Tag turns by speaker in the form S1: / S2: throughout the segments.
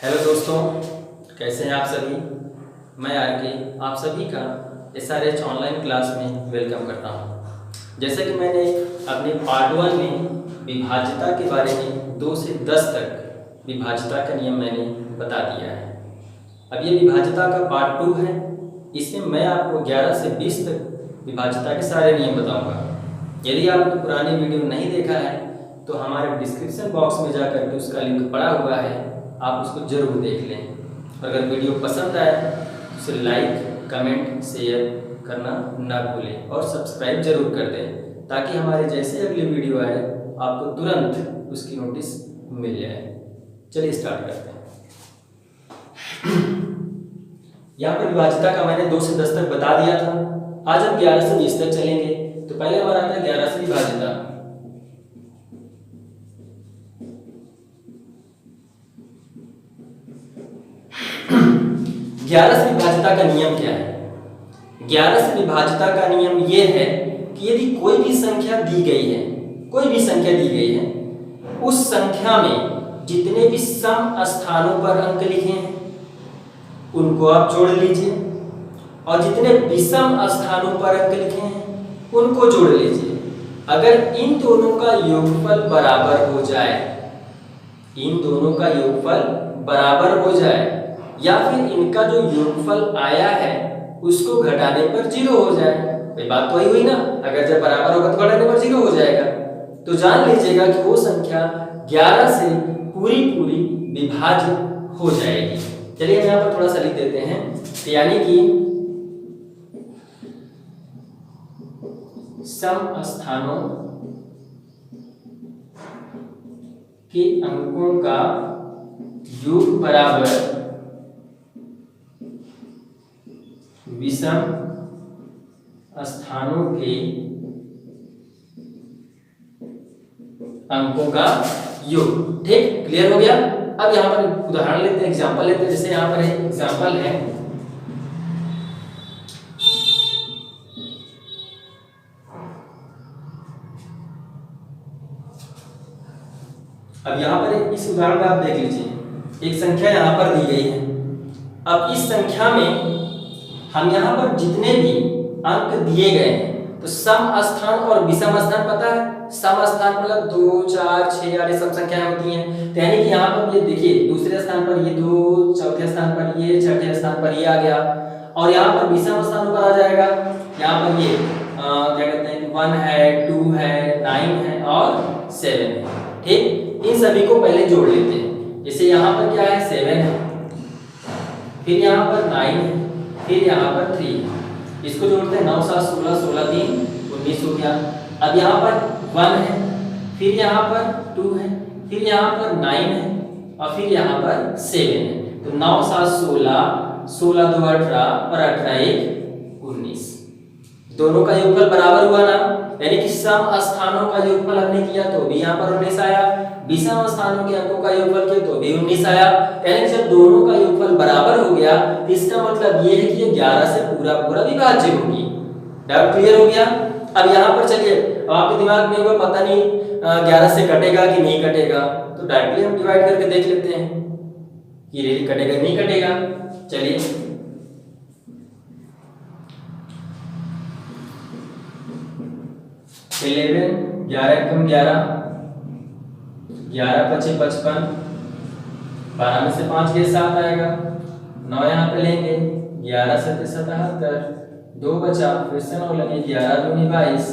S1: Hello दोस्तों, कैसे हैं आप सभी। मैं आर के आप सभी का SRH ऑनलाइन क्लास में वेलकम करता हूं। जैसे कि मैंने अपने पार्ट 1 में विभाज्यता के बारे में 2 से 10 तक विभाज्यता का नियम मैंने बता दिया है। अब ये विभाज्यता का पार्ट 2 है। इसमें मैं आपको 11 से 20 तक विभाज्यता के सारे नियम बताऊँगा। यदि आपने पुराने वीडियो नहीं देखा है तो हमारे डिस्क्रिप्शन बॉक्स में जाकर के उसका लिंक पड़ा हुआ है, आप उसको जरूर देख लें। अगर वीडियो पसंद आए तो उसे लाइक, कमेंट, शेयर करना ना भूलें और सब्सक्राइब जरूर कर दें ताकि हमारे जैसे अगली वीडियो आए आपको तुरंत उसकी नोटिस मिल जाए। चलिए स्टार्ट करते हैं। यहाँ पर विभाज्यता का मैंने 2 से 10 तक बता दिया था। आज हम 11 से 20 तक चलेंगे। तो पहले हमारा आता है 11 से विभाज्यता। 11 से विभाज्यता का नियम क्या है? 11 से विभाज्यता का नियम यह है कि यदि कोई भी संख्या दी गई है, उस संख्या में जितने भी सम स्थानों पर अंक लिखे हैं उनको आप जोड़ लीजिए और जितने विषम स्थानों पर अंक लिखे हैं उनको जोड़ लीजिए। अगर इन दोनों का योगफल बराबर हो जाए या फिर इनका जो योगफल आया है उसको घटाने पर 0 हो जाए, भाई बात तो वही हुई ना। अगर जब बराबर होगा तो घटाने पर 0 हो जाएगा, तो जान लीजिएगा कि वो संख्या 11 से पूरी विभाज्य हो जाएगी। चलिए हम यहाँ पर थोड़ा सा लिख देते हैं। यानी कि सम स्थानों के अंकों का योग बराबर विषम स्थानों के अंकों का योग। ठीक, क्लियर हो गया। अब यहां पर उदाहरण लेते हैं, एग्जांपल लेते हैं। जैसे यहां पर एक एग्जांपल है, अब यहां पर इस उदाहरण में आप देख लीजिए, एक संख्या यहां पर दी गई है। अब इस संख्या में हम यहाँ पर जितने भी अंक दिए गए हैं तो सम स्थान और विषम स्थान पता है। सम स्थान मतलब 2, 4, 6 वाली सब संख्याएं होती हैं। तो यानी कि यहाँ पर ये देखिए, दूसरे स्थान पर ये 2, चौथे स्थान पर ये, छठे स्थान पर ये आ गया और यहाँ पर विषम स्थानों पर आ जाएगा। यहाँ पर ये क्या कहते हैं, 1 है, 2 है, 9 है और 7 है। ठीक, इन सभी को पहले जोड़ लेते हैं। जैसे यहाँ पर क्या है, 7 है, फिर यहाँ पर 9 है, फिर यहाँ पर 3 है। इसको जोड़ते हैं, 9 7 16, 16 3 19 हो गया। अब यहाँ पर 1 है, फिर यहाँ पर 2 है, फिर यहाँ पर 9 है और फिर यहाँ पर 7 है। तो 9 7 16, 16 2 18 और 18 1 19। दोनों का योगफल बराबर हुआ ना, यानी कि सम स्थानों का योगफल हमने किया तो भी यहाँ पर 19 आया, विषम स्थानों के अंकों का योगफल किया तो भी 19 आया। यानी जब दोनों का योगफल बराबर हो गया तो इसका मतलब ये है कि ये 11 से पूरा विभाज्य होगी। डाउट क्लियर हो गया। अब यहाँ पर चलिए, अब आपके दिमाग में होगा पता नहीं 11 से कटेगा कि नहीं कटेगा, तो डायरेक्टली हम डिवाइड करके देख लेते हैं कि ये कटेगा नहीं कटेगा। चलिए 11 11 कम 11, 11 5 55, 12 में से 5 के 7 आएगा, 9 यहाँ पे लेंगे, 11 7 77, 2 बचा, फिर से 9 लेंगे, 11 दूनी 22,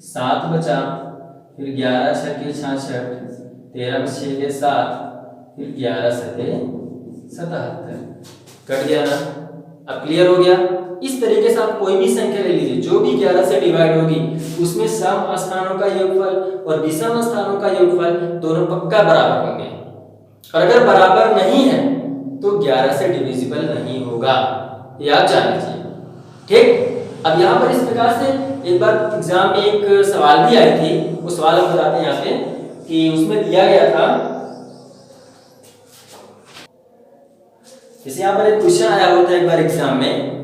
S1: 7 बचा, फिर 11 6 के 66, 13 में 6 के 7, फिर 11 7 77, कट गया ना। अब क्लियर हो गया। इस तरीके से आप कोई भी संख्या ले लीजिए, जो भी 11 से डिवाइड होगी उसमें सम स्थानों का योगफल और विषम स्थानों का योगफल दोनों पक्का बराबर होंगे, और अगर बराबर नहीं है तो 11 से डिविजिबल नहीं होगा, ये आप जान लीजिए। ठीक, अब यहाँ पर इस प्रकार से एक बार एग्जाम में एक सवाल भी आई थी, वो सवाल हम बताते हैं यहाँ पे कि उसमें दिया गया था, जैसे यहाँ पर एक क्वेश्चन आया होता है एक बार एग्जाम में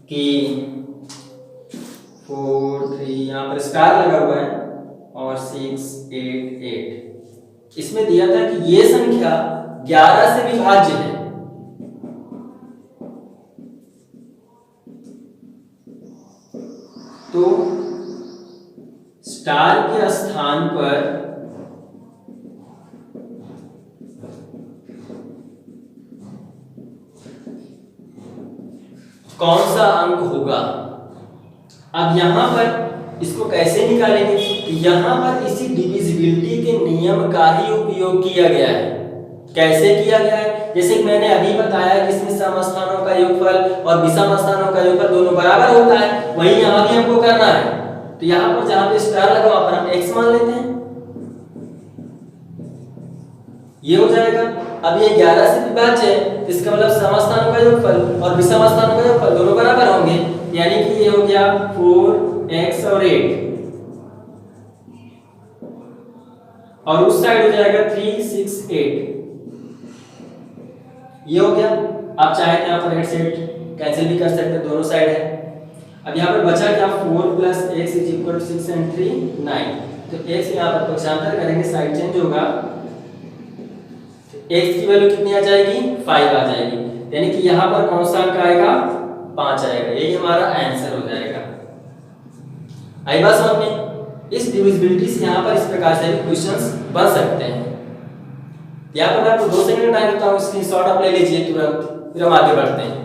S1: कि 4 3 यहाँ पर स्टार लगा हुआ है और 6 8 8 इसमें दिया था कि ये संख्या 11 से विभाज्य है, तो स्टार के स्थान पर कौन सा अंक होगा। अब यहां पर इसको कैसे निकालेंगे, तो यहां पर इसी डिविजिबिलिटी के नियम का ही उपयोग किया गया है। कैसे किया गया है, जैसे कि मैंने अभी बताया कि इसमें सम स्थानों का योगफल और विषम स्थानों का योगफल दोनों बराबर होता है, वही यहां भी हमको करना है। तो यहां पर जहां पे स्टार लगा वहां पर हम x मान लेते हैं, ये हो जाएगा। अब ये 11 से विभाज्य है, इसका मतलब सम स्थानों का योगफल और विषम स्थानों का योगफल दोनों बराबर होंगे, यानी कि ये हो गया 4x और 8, और उस साइड हो जाएगा 3 6 8, ये हो गया। आप चाहे तो यहाँ पर 8 से 8 कैंसिल भी कर सकते हैं, दोनों साइड है। अब यहाँ पर बचा क्या, 4 + x = 6 and 3 9, तो x यहाँ पर पक्षांतर करेंगे, साइड चेंज होगा, x की वैल्यू कितनी आ जाएगी, 5 आ जाएगी, यानी कि यहाँ पर कौन सा अंक आएगा, 5 आएगा, यही हमारा आंसर हो जाएगा। आई बात समझ में। इस डिविजिबिलिटी से यहाँ पर इस प्रकार से भी क्वेश्चंस बन सकते हैं। यहाँ पर मैं आपको 2 सेकंड टाइम देता हूँ, स्क्रीनशॉट आप ले लीजिए तुरंत, फिर हम आगे बढ़ते हैं।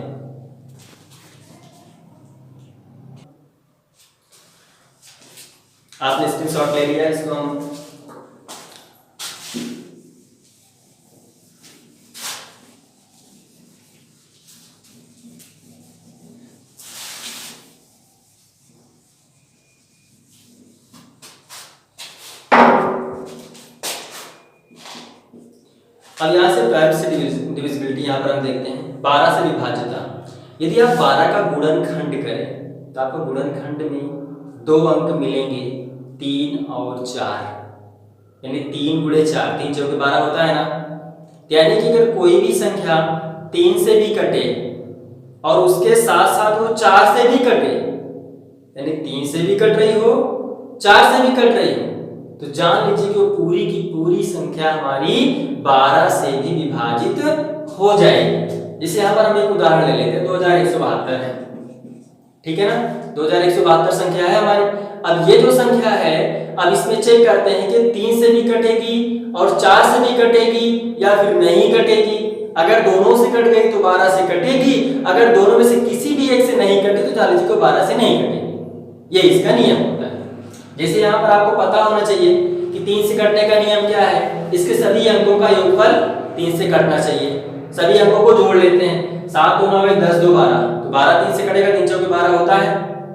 S1: आपने स्क्रीनशॉट ले लिया, इसको हम अब यहाँ से प्राइम से डिविजिबिलिटी यहाँ पर हम देखते हैं 12 से विभाज्यता। यदि आप 12 का गुणनखंड करें तो आपको गुणनखंड में 2 अंक मिलेंगे, 3 और 4, यानी 3 × 4, 3 × 4 = 12 होता है ना। यानी कि अगर कोई भी संख्या 3 से भी कटे और उसके साथ साथ वो 4 से भी कटे, यानी 3 से भी कट रही हो, 4 से भी कट रही हो, तो जान लीजिए कि वो पूरी की पूरी संख्या हमारी 12 से भी विभाजित हो जाएगी। जैसे यहाँ पर हम एक उदाहरण ले लेते हैं, 2172 है, ठीक है ना, 2172 संख्या है हमारी। अब ये जो संख्या है, अब इसमें चेक करते हैं कि 3 से भी कटेगी और 4 से भी कटेगी या फिर नहीं कटेगी। अगर दोनों से कट गई तो 12 से कटेगी, अगर दोनों में से किसी भी एक से नहीं कटे तो जान लीजिए को 12 से नहीं कटेगी। ये इसका नियम होता है। जैसे यहाँ पर आपको पता होना चाहिए कि 3 से कटने का नियम क्या है, इसके सभी अंकों का योगफल 3 से कटना चाहिए। सभी अंकों को जोड़ लेते हैं, 7 2 9 1 10 2 12, तो 12 3 से कटेगा, 3 × 4 = 12 होता है।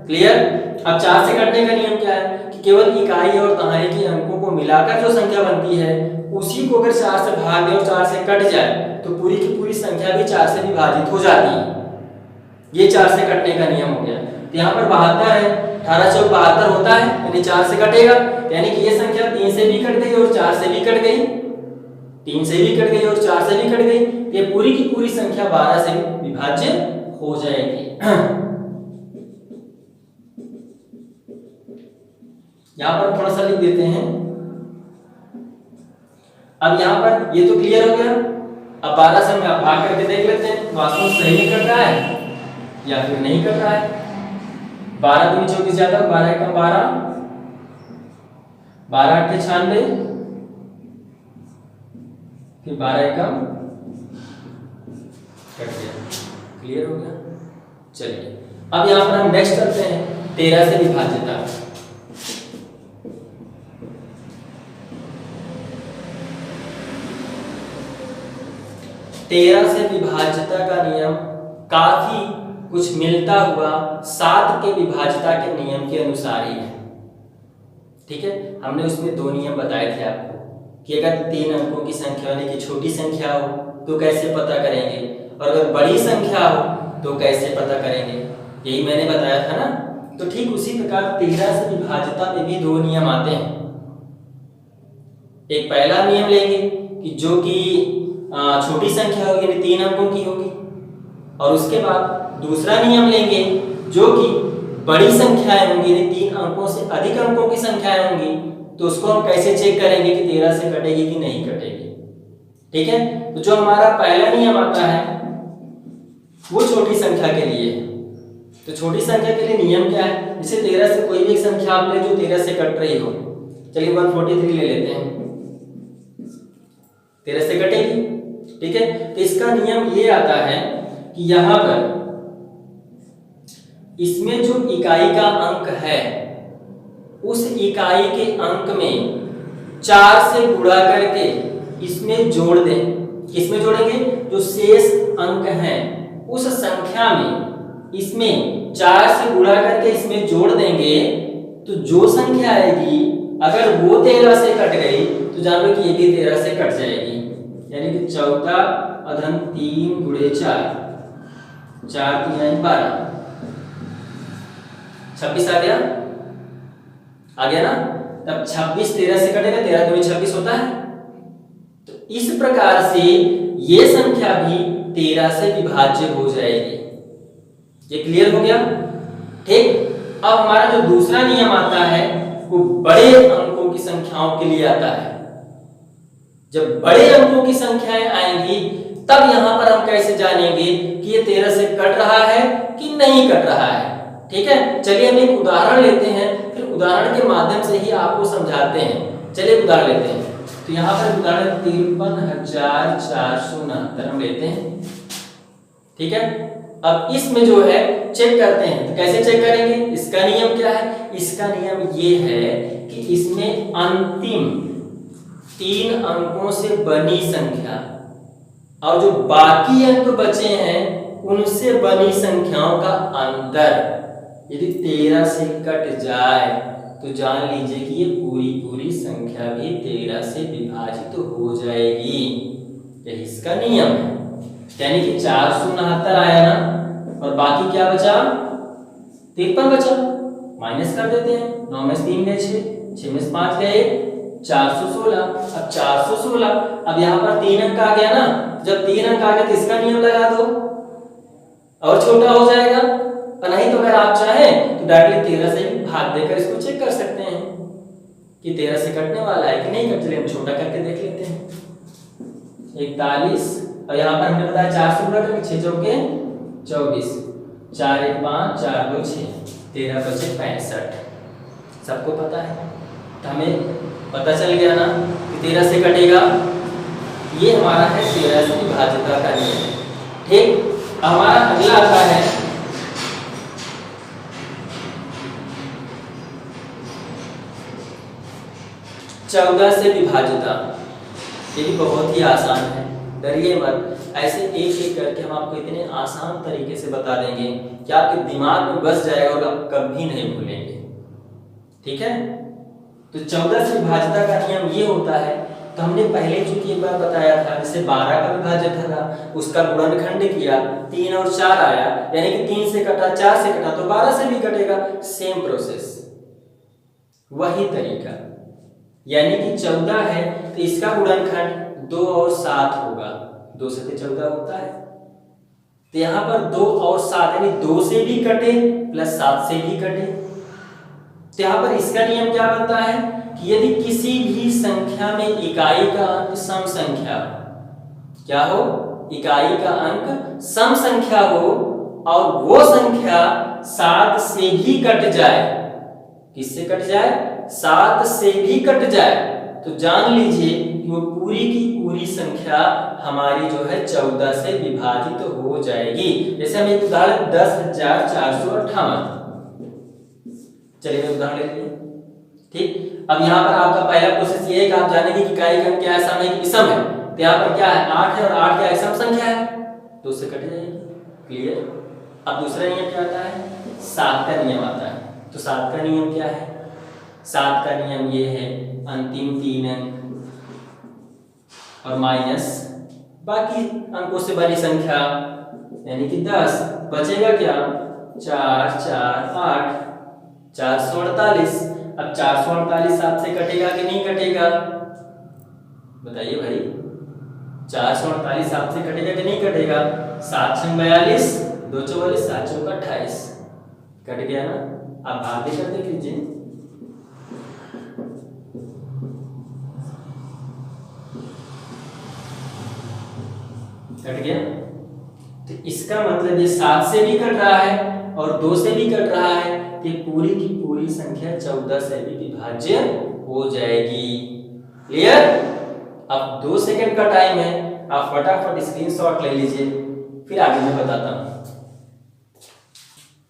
S1: क्लियर। अब 4 से कटने का नियम क्या है कि केवल इकाई और दहाई के अंकों को मिलाकर जो संख्या बनती है उसी को अगर 4 से भाग दें और 4 से कट जाए तो पूरी की पूरी संख्या भी 4 से विभाजित हो जाती है। ये 4 से कटने का नियम हो गया। तो यहाँ पर 72 है, 18 × 4 = 72 होता है, यानी 4 से कटेगा, यानी कि ये संख्या 3 से भी कट गई और 4 से भी कट गई, 3 से भी कट गई और 4 से भी कट गई, ये पूरी की पूरी संख्या 12 से विभाज्य हो जाएगी। यहाँ पर थोड़ा सा लिख देते हैं। अब यहाँ पर ये तो क्लियर हो गया। अब 12 से हम भाग करके देख लेते हैं वास्तव में सही में कट रहा है या फिर नहीं कट रहा है। 12 दूनी 24 ज्यादा, 12 एकम 12, 12 8 96, फिर 12 एकम कट गया। क्लियर हो गया। चलिए अब यहाँ पर हम नेक्स्ट करते हैं 13 से विभाज्यता। 13 से विभाज्यता का नियम काफी कुछ मिलता हुआ 7 के विभाज्यता के नियम के अनुसार ही है। ठीक है, हमने उसमें 2 नियम बताए थे आपको कि अगर 3 अंकों की संख्या यानी कि छोटी संख्या हो तो कैसे पता करेंगे, और अगर बड़ी संख्या हो तो कैसे पता करेंगे, यही मैंने बताया था ना। तो ठीक उसी प्रकार 13 से विभाज्यता में भी 2 नियम आते हैं। एक पहला नियम लेंगे कि जो कि छोटी संख्या होगी यानी 3 अंकों की होगी, और उसके बाद दूसरा नियम लेंगे जो कि बड़ी संख्याएं होंगी यानी 3 अंकों से अधिक अंकों की संख्याएं होंगी, तो उसको हम कैसे चेक करेंगे कि 13 से कटेगी कि नहीं कटेगी। ठीक है, तो जो हमारा पहला नियम आता है वो छोटी संख्या के लिए है। तो छोटी संख्या के लिए नियम क्या है, जैसे 13 से कोई भी एक संख्या आप ले जो 13 से कट रही हो। चलिए 143 ले लेते हैं, 13 से कटेगी। ठीक है, तो इसका नियम ये आता है कि यहां पर इसमें जो इकाई का अंक है उस इकाई के अंक में 4 से गुणा करके इसमें जोड़ दें। किसमें जोड़ेंगे, जो शेष अंक है उस संख्या में इसमें 4 से गुणा करके इसमें जोड़ देंगे, तो जो संख्या आएगी अगर वो 13 से कट गई तो जान लो कि ये भी 13 से कट जाएगी। यानी कि 14 अधन 3 गुणे 4, 4 3 12, 26 आ गया ना। तब 26 13 से कटेगा, 13 दूनी 26 होता है। तो इस प्रकार से ये संख्या भी 13 से विभाज्य हो जाएगी। ये क्लियर हो गया। ठीक, अब हमारा जो दूसरा नियम आता है वो बड़े अंकों की संख्याओं के लिए आता है। जब बड़े अंकों की संख्याएं आएंगी तब यहां पर हम कैसे जानेंगे कि ये 13 से कट रहा है कि नहीं कट रहा है। ठीक है, चलिए हम एक उदाहरण लेते हैं, फिर उदाहरण के माध्यम से ही आपको समझाते हैं। चलिए उदाहरण लेते हैं। तो यहाँ पर उदाहरण 53,469 हम लेते हैं। ठीक है, अब इसमें जो है चेक करते हैं। तो कैसे चेक करेंगे, इसका नियम क्या है, इसका नियम ये है कि इसमें अंतिम 3 अंकों से बनी संख्या और जो बाकी अंक बचे हैं उनसे बनी संख्याओं का अंतर यदि 13 से कट जाए तो जान लीजिए कि ये पूरी संख्या भी 13 से विभाजित हो जाएगी। यही इसका नियम है। यानी कि 469 आया ना, और बाकी क्या बचा, 53 बचा। माइनस कर देते हैं, 9 में 3 गए 6 में 5 गए 416। अब 416, अब यहाँ पर 3 अंक आ गया ना, जब 3 अंक आ गया तो इसका नियम लगा दो और छोटा हो जाएगा। और नहीं तो अगर आप चाहें तो डायरेक्टली 13 से भाग देकर इसको चेक कर सकते हैं कि 13 से कटने वाला है कि नहीं कट। चलिए हम छोटा करके देख लेते हैं। 41, और यहाँ पर हमने बताया 4 से गुणा करके 6 चौके 24, 4 1 5 4 2 6, 13 बचे 65। सबको पता है, तो हमें पता चल गया ना कि 13 से कटेगा। ये हमारा है 13 से विभाज्यता का नियम। ठीक, हमारा अगला आता है 14 से विभाज्यता। ये भी बहुत ही आसान है, डरिए मत। ऐसे एक एक करके हम आपको इतने आसान तरीके से बता देंगे कि आपके दिमाग में बस जाएगा और आप कभी नहीं भूलेंगे। ठीक है, तो 14 से विभाज्यता का नियम ये होता है। तो हमने पहले चूंकि एक बार बताया था, जैसे 12 का विभाजक था उसका गुणनखंड किया, 3 और 4 आया, यानी कि 3 से कटा 4 से कटा तो 12 से भी कटेगा। सेम प्रोसेस, वही तरीका। यानी कि 14 है तो इसका गुणनखंड 2 और 7 होगा। 2 से 14 होता है, तो यहाँ पर 2 और 7 यानी 2 से भी कटे प्लस 7 से भी कटे। तो यहाँ पर इसका नियम क्या बनता है कि यदि किसी भी संख्या में इकाई का अंक सम संख्या क्या हो, इकाई का अंक सम संख्या हो और वो संख्या 7 से भी कट जाए, किससे कट जाए, 7 से भी कट जाए, तो जान लीजिए कि वो पूरी की पूरी संख्या हमारी जो है 14 से विभाजित हो जाएगी। जैसे हम एक उदाहरण 10,458, चलिए मैं उदाहरण लेते हैं। ठीक, अब यहाँ पर आपका पहला प्रोसेस ये है कि आप जानेंगे कि इकाई का क्या है, सम है कि विषम है। तो यहाँ पर क्या है, 8 है और 8 क्या है, सम संख्या है, 2 से कट जाएगी। क्लियर। अब दूसरा नियम क्या आता है, 7 का नियम आता है। तो 7 का नियम क्या है, 7 का नियम ये है अंतिम 3 अंक और माइनस बाकी अंकों से बड़ी संख्या यानी कि 10, बचेगा क्या, 4 4 8, 448। अब 448 7 से कटेगा कि नहीं कटेगा, बताइए भाई। 448 7 से कटेगा कि नहीं कटेगा, 7 6 42, 2 44, 7 चौका 28, कट गया ना। आप भाग देकर देख लीजिए। कट गया। तो इसका मतलब ये 7 से भी कट रहा है और 2 से भी कट रहा है, तो पूरी की पूरी संख्या 14 से भी विभाज्य हो जाएगी। क्लियर? अब 2 सेकंड का टाइम है, आप फटाफट स्क्रीनशॉट ले लीजिए, फिर आगे मैं बताता हूँ।